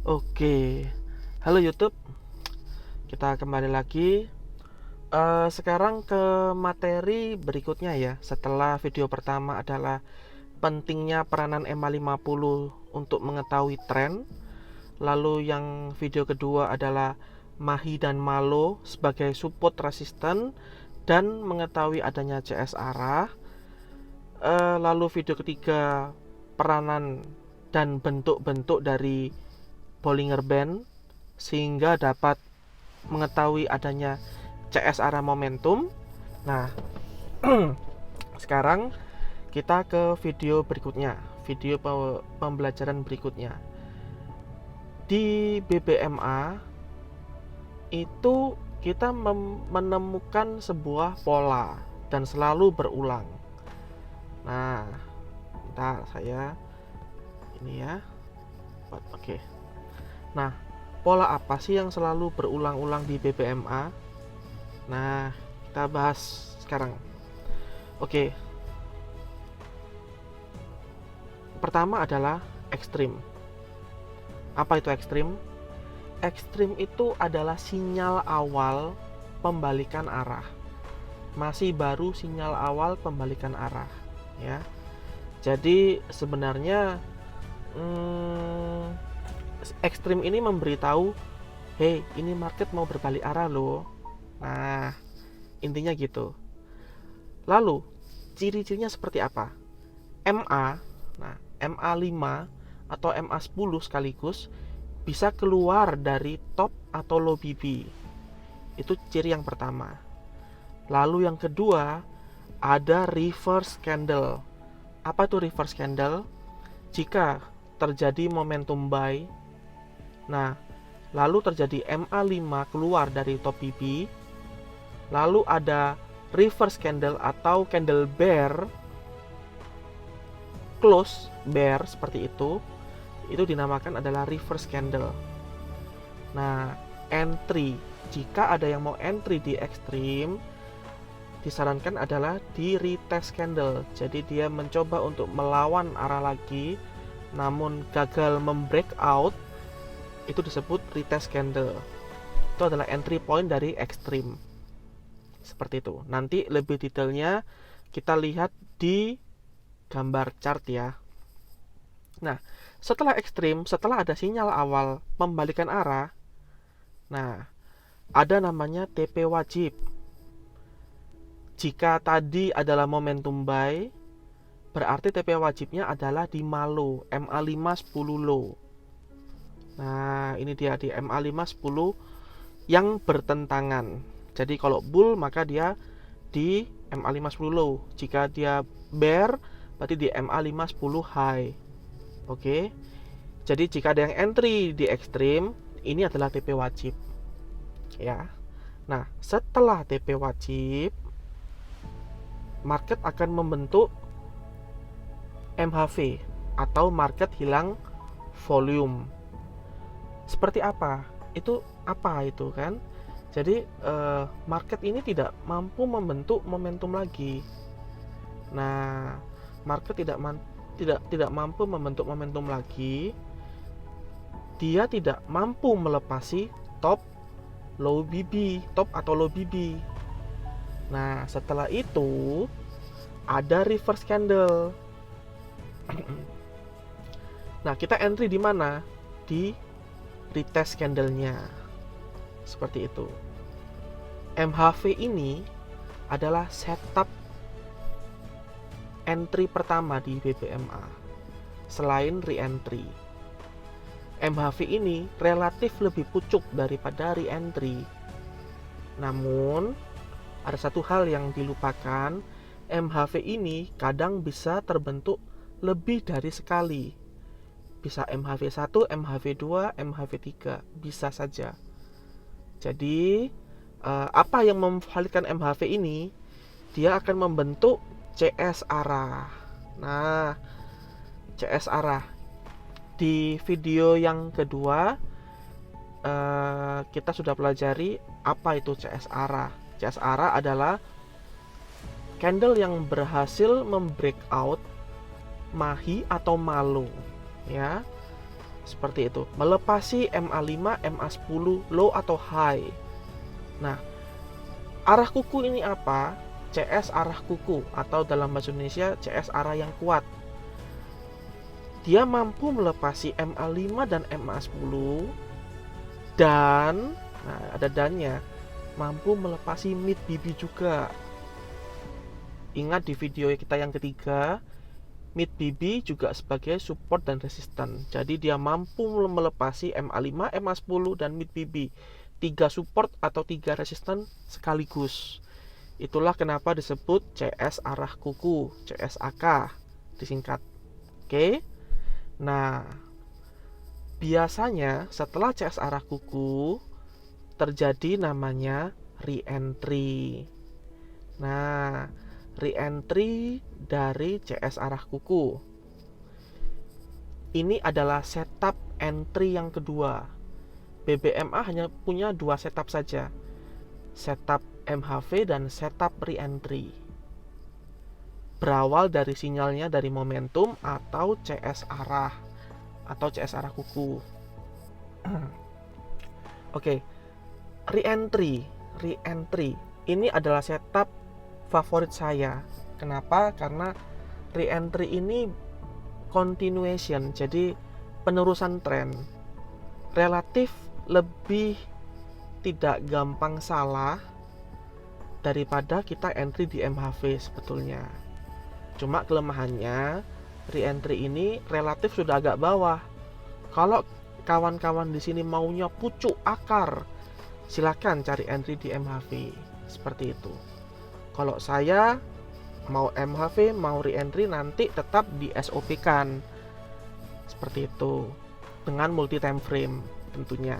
Oke, halo YouTube, kita kembali lagi. Sekarang ke materi berikutnya ya. Setelah video pertama adalah pentingnya peranan MA50 untuk mengetahui tren. Lalu yang video kedua adalah Mahi dan Malo sebagai support resisten dan mengetahui adanya CS arah. Lalu video ketiga peranan dan bentuk-bentuk dari Bollinger Band sehingga dapat mengetahui adanya CS arah momentum. Nah, sekarang kita ke video berikutnya, video pembelajaran berikutnya. Di BBMA itu kita menemukan sebuah pola dan selalu berulang. Nah, bentar saya ini ya. Oke. Nah, pola apa sih yang selalu berulang-ulang di BBMA? Nah, kita bahas sekarang. Oke. Pertama adalah ekstrim. Apa itu ekstrim? Ekstrim itu adalah sinyal awal pembalikan arah. Masih baru sinyal awal pembalikan arah, ya. Jadi sebenarnya ekstrim ini memberitahu, hey, ini market mau berbalik arah loh. Nah, intinya gitu. Lalu, ciri-cirinya seperti apa? MA, nah, MA5 atau MA10 sekaligus bisa keluar dari top atau low BB. Itu ciri yang pertama. Lalu yang kedua, ada reverse candle. Apa itu reverse candle? Jika terjadi momentum buy, nah, lalu terjadi MA5 keluar dari top BB, lalu ada reverse candle atau candle bear, close bear seperti itu dinamakan adalah reverse candle. Nah, entry, jika ada yang mau entry di ekstrim, disarankan adalah di retest candle. Jadi dia mencoba untuk melawan arah lagi, namun gagal membreakout, itu disebut retest candle. Itu adalah entry point dari ekstrim. Seperti itu. Nanti lebih detailnya kita lihat di gambar chart ya. Nah, setelah ekstrim, setelah ada sinyal awal pembalikan arah, nah, ada namanya TP wajib. Jika tadi adalah momentum buy, berarti TP wajibnya adalah di Malo, MA5 10 low. Nah, ini dia di MA5 10 yang bertentangan. Jadi kalau bull maka dia di MA5 10 low. Jika dia bear berarti di MA5 10 high. Oke. Jadi jika ada yang entry di ekstrim, ini adalah TP wajib. Ya. Nah, setelah TP wajib, market akan membentuk MHV atau market hilang volume. Seperti apa? Itu apa itu kan? Jadi market ini tidak mampu membentuk momentum lagi. Nah, market tidak mampu membentuk momentum lagi. Dia tidak mampu melepasi top low BB, top atau low BB. Nah, setelah itu ada reverse candle. Nah, kita entry di mana? Di retest candle-nya. Seperti itu. MHV ini adalah setup entry pertama di BBMA selain re-entry. MHV ini relatif lebih pucuk daripada re-entry. Namun, ada satu hal yang dilupakan, MHV ini kadang bisa terbentuk lebih dari sekali. Bisa MHV1, MHV2, MHV3, bisa saja. Jadi, apa yang memvalidkan MHV ini? Dia akan membentuk CS arah. Nah, CS arah. Di video yang kedua, kita sudah pelajari apa itu CS arah. CS arah adalah candle yang berhasil membreakout Mahi atau Malo, ya. Seperti itu, melepasi MA5, MA10 low atau high. Nah, arah kuku ini apa? CS arah kuku, atau dalam bahasa Indonesia CS arah yang kuat. Dia mampu melepasi MA5 dan MA10, dan nah ada dannya, mampu melepasi mid BB juga. Ingat di video kita yang ketiga, mid BB juga sebagai support dan resisten. Jadi dia mampu melepasi MA5, MA10 dan mid BB. 3 support atau 3 resisten sekaligus. Itulah kenapa disebut CS arah kuku, CSAK disingkat. Oke. Nah, biasanya setelah CS arah kuku terjadi namanya re-entry. Nah, re-entry dari CS arah kuku ini adalah setup entry yang kedua. BBMA hanya punya 2 setup saja, setup MHV dan setup re-entry, berawal dari sinyalnya dari momentum atau CS arah kuku. Oke, re-entry ini adalah setup favorit saya. Kenapa? Karena re-entry ini continuation, jadi penerusan tren, relatif lebih tidak gampang salah daripada kita entry di MHV sebetulnya. Cuma kelemahannya re-entry ini relatif sudah agak bawah. Kalau kawan-kawan di sini maunya pucuk akar, silakan cari entry di MHV seperti itu. Kalau saya mau MHV mau re-entry nanti tetap di SOP kan seperti itu dengan multi time frame tentunya.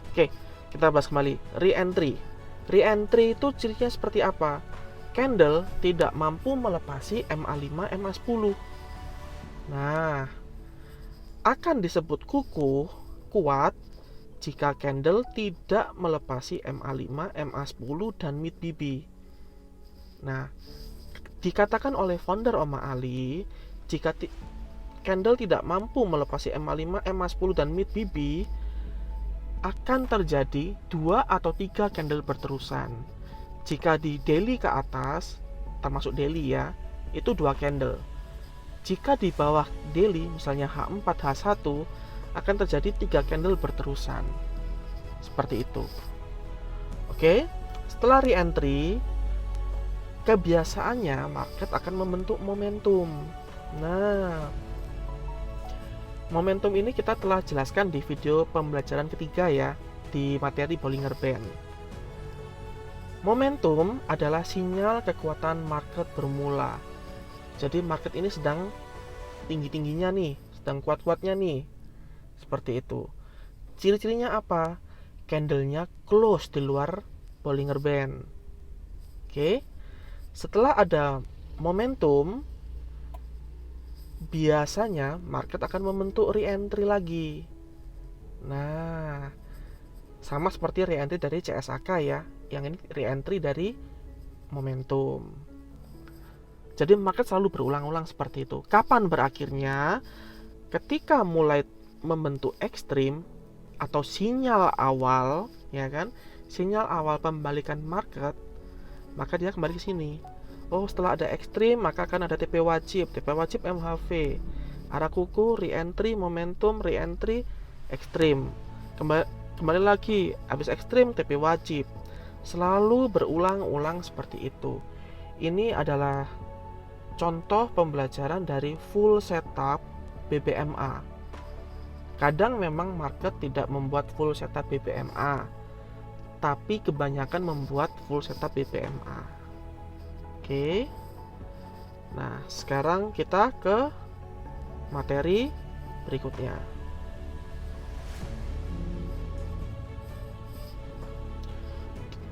Oke, kita bahas kembali re-entry. Re-entry itu cirinya seperti apa? Candle tidak mampu melepasi MA5, MA10. Nah, akan disebut kuku kuat jika candle tidak melepasi MA5, MA10 dan mid BB. Nah, dikatakan oleh founder Oma Ali, jika candle tidak mampu melepasi MA5, MA10 dan mid BB, akan terjadi 2 atau 3 candle berterusan. Jika di daily ke atas, termasuk daily ya, itu 2 candle. Jika di bawah daily, misalnya H4, H1, akan terjadi 3 candle berterusan. Seperti itu. Oke, setelah re-entry, kebiasaannya market akan membentuk momentum. Nah, momentum ini kita telah jelaskan di video pembelajaran ketiga ya, di materi Bollinger Band. Momentum adalah sinyal kekuatan market bermula. Jadi market ini sedang tinggi-tingginya nih, sedang kuat-kuatnya nih. Seperti itu. Ciri-cirinya apa? Candlenya close di luar Bollinger Band. Oke. Setelah ada momentum, biasanya market akan membentuk re-entry lagi. Nah, sama seperti re-entry dari CSAK ya. Yang ini re-entry dari momentum. Jadi market selalu berulang-ulang seperti itu. Kapan berakhirnya? Ketika mulai membentuk ekstrim atau sinyal awal, ya kan? Sinyal awal pembalikan market, maka dia kembali ke sini. Oh, setelah ada ekstrim, maka akan ada TP wajib MHV. Arah kuku, re-entry, momentum, re-entry, ekstrim. Kembali lagi, habis ekstrim, TP wajib. Selalu berulang-ulang seperti itu. Ini adalah contoh pembelajaran dari full setup BBMA. Kadang memang market tidak membuat full setup BBMA, tapi kebanyakan membuat full setup BBMA. Oke. Nah, sekarang kita ke materi berikutnya.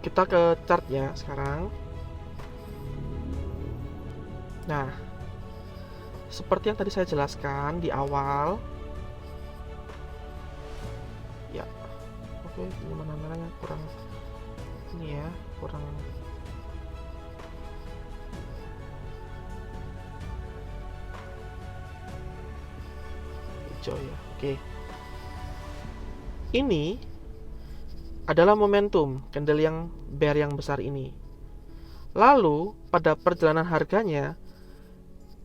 Kita ke chart ya sekarang. Nah, seperti yang tadi saya jelaskan di awal. Ya. Oke, gimana namanya kurang ini ya, kurang hijau ya. Oke. Ini adalah momentum candle yang bear yang besar ini. Lalu pada perjalanan harganya,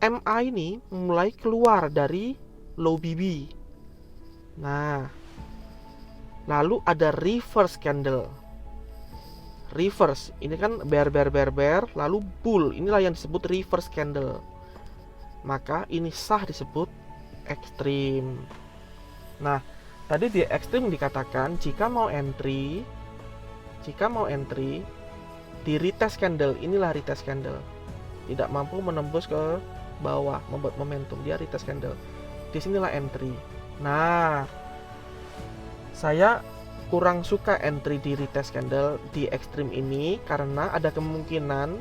MA ini mulai keluar dari low BB. Nah, lalu ada reverse candle. Reverse, ini kan bear, lalu bull, inilah yang disebut reverse candle. Maka ini sah disebut ekstrim. Nah, tadi di ekstrim dikatakan jika mau entry di retest candle, inilah retest candle. Tidak mampu menembus ke bawah, membuat momentum, dia retest candle. Disinilah entry. Nah, saya kurang suka entry di retest candle di ekstrim ini karena ada kemungkinan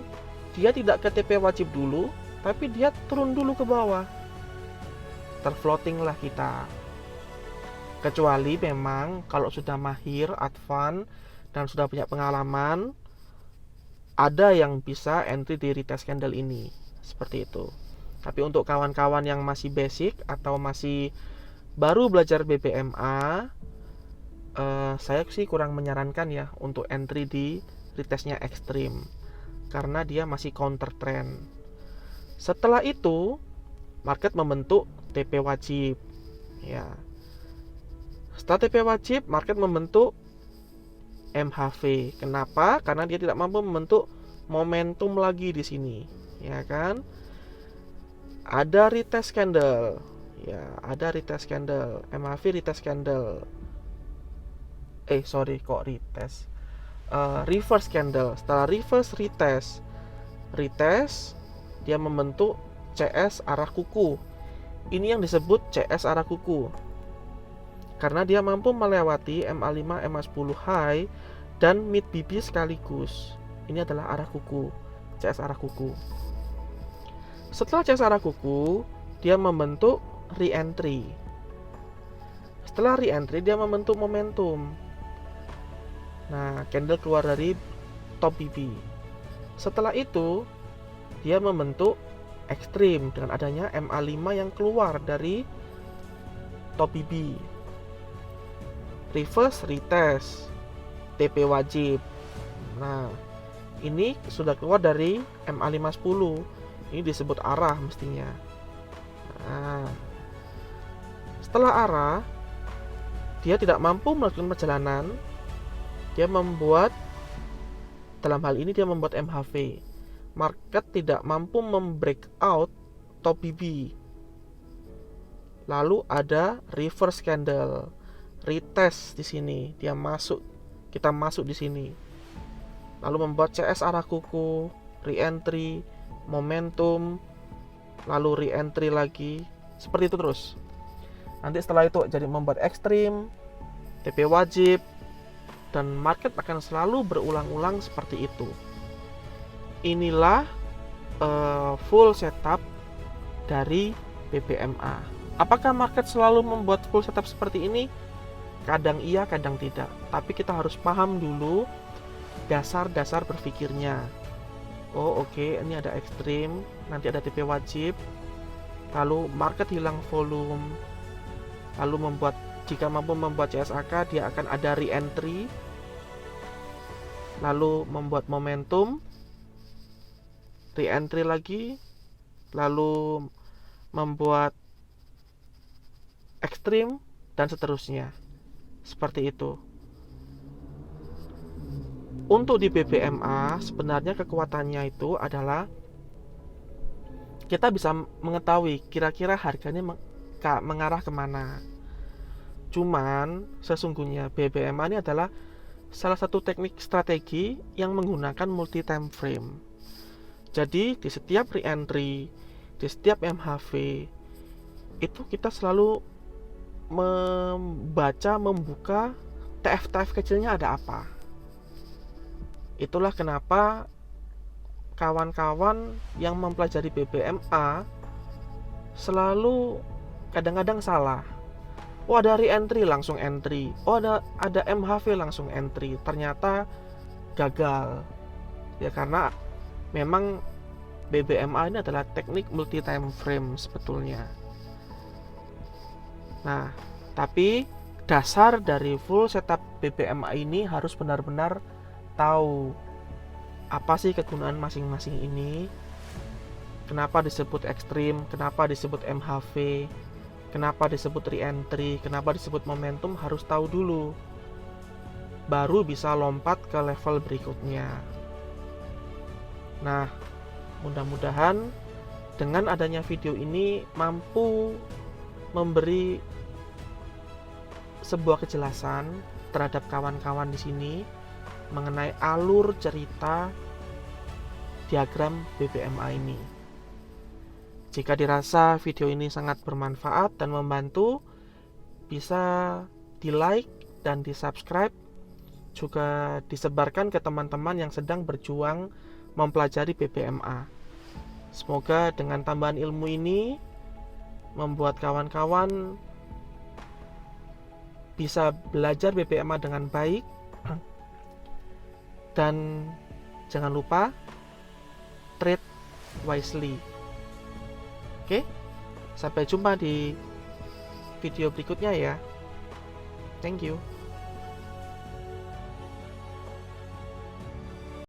dia tidak ke TP wajib dulu, tapi dia turun dulu ke bawah. Terfloating lah kita. Kecuali memang kalau sudah mahir, advance, dan sudah punya pengalaman, ada yang bisa entry di retest candle ini. Seperti itu. Tapi untuk kawan-kawan yang masih basic atau masih baru belajar BBMA, saya sih kurang menyarankan ya untuk entry di retestnya ekstrim karena dia masih counter trend. Setelah itu market membentuk TP wajib ya. Setelah TP wajib, market membentuk MHV. Kenapa? Karena dia tidak mampu membentuk momentum lagi di sini, ya kan? Ada retest candle. Ya, ada retest candle. MHV retest candle. Reverse candle. Setelah reverse retest, dia membentuk CS arah kuku. Ini yang disebut CS arah kuku karena dia mampu melewati MA5, MA10 high dan mid BB sekaligus. Ini adalah arah kuku, CS arah kuku. Setelah CS arah kuku, dia membentuk re-entry. Setelah re-entry, dia membentuk momentum. Nah, candle keluar dari top BB. Setelah itu, dia membentuk ekstrim dengan adanya MA5 yang keluar dari top BB. Reverse retest, TP wajib. Nah, ini sudah keluar dari MA510. Ini disebut arah mestinya. Nah, setelah arah, dia tidak mampu melakukan perjalanan. Dia membuat, dalam hal ini dia membuat MHV. Market tidak mampu membreakout top BB. Lalu ada reverse candle, retest di sini. Kita masuk di sini. Lalu membuat CS arah kuku, re-entry, momentum, lalu re-entry lagi. Seperti itu terus. Nanti setelah itu jadi membuat ekstrim, TP wajib, dan market akan selalu berulang-ulang seperti itu. Inilah full setup dari BBMA. Apakah market selalu membuat full setup seperti ini? Kadang iya, kadang tidak. Tapi kita harus paham dulu dasar-dasar berpikirnya. Oh oke, ini ada ekstrim, nanti ada TP wajib, lalu market hilang volume, lalu jika mampu membuat CSAK, dia akan ada re-entry, lalu membuat momentum, re-entry lagi, lalu membuat ekstrim, dan seterusnya. Seperti itu. Untuk di BBMA, sebenarnya kekuatannya itu adalah kita bisa mengetahui kira-kira harganya mengarah kemana. Cuman sesungguhnya BBMA ini adalah salah satu teknik strategi yang menggunakan multi time frame. Jadi di setiap re-entry, di setiap MHV, itu kita selalu membuka TF-TF kecilnya ada apa. Itulah kenapa kawan-kawan yang mempelajari BBMA selalu kadang-kadang salah. Oh ada re-entry langsung entry. Oh ada MHV langsung entry. Ternyata gagal. Ya karena memang BBMA ini adalah teknik multi time frame sebetulnya. Nah, tapi dasar dari full setup BPMA ini harus benar-benar tahu apa sih kegunaan masing-masing ini, kenapa disebut ekstrim, kenapa disebut MHV, kenapa disebut re-entry, kenapa disebut momentum, harus tahu dulu. Baru bisa lompat ke level berikutnya. Nah, mudah-mudahan dengan adanya video ini mampu memberi sebuah kejelasan terhadap kawan-kawan di sini mengenai alur cerita diagram BPMA ini. Jika dirasa video ini sangat bermanfaat dan membantu, bisa di-like dan di-subscribe, juga disebarkan ke teman-teman yang sedang berjuang mempelajari BPMA. Semoga dengan tambahan ilmu ini membuat kawan-kawan bisa belajar BPMA dengan baik. Dan jangan lupa trade wisely. Oke, sampai jumpa di video berikutnya ya. Thank you.